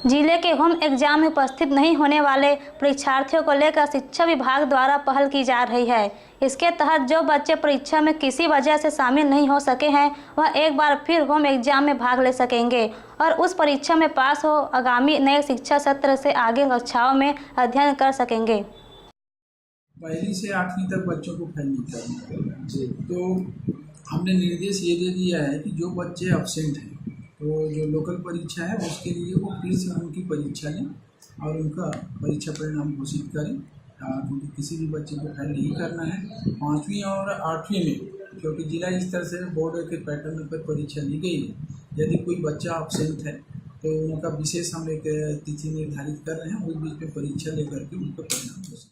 जिले के home exam में उपस्थित नहीं होने वाले परीक्षार्थियों को लेकर शिक्षा विभाग द्वारा पहल की जा रही है। इसके तहत जो बच्चे परीक्षा में किसी वजह से शामिल नहीं हो सके हैं वह एक बार फिर होम एग्जाम में भाग ले सकेंगे और उस परीक्षा में पास हो आगामी नए शिक्षा सत्र से आगे कक्षाओं में अध्ययन कर सकेंगे। पहली से 8वीं तक बच्चों को फेल नहीं करना जी। तो हमने निर्देश ये दे दिया है कि जो बच्चे अब्सेंट हैं तो जो लोकल परीक्षा है उसके लिए वो फिर से उनकी परीक्षा लें और उनका परीक्षा परिणाम घोषित करें, क्योंकि किसी भी बच्चे को फेल नहीं करना है। 5वीं और 8वीं में क्योंकि जिला स्तर से बोर्ड के पैटर्न पर परीक्षा ली गई है, यदि कोई बच्चा अब्सेंट है तो उनका विशेष हम एक तिथि निर्धारित कर रहे हैं, उस बीच में परीक्षा लेकर के उनका परिणाम घोषित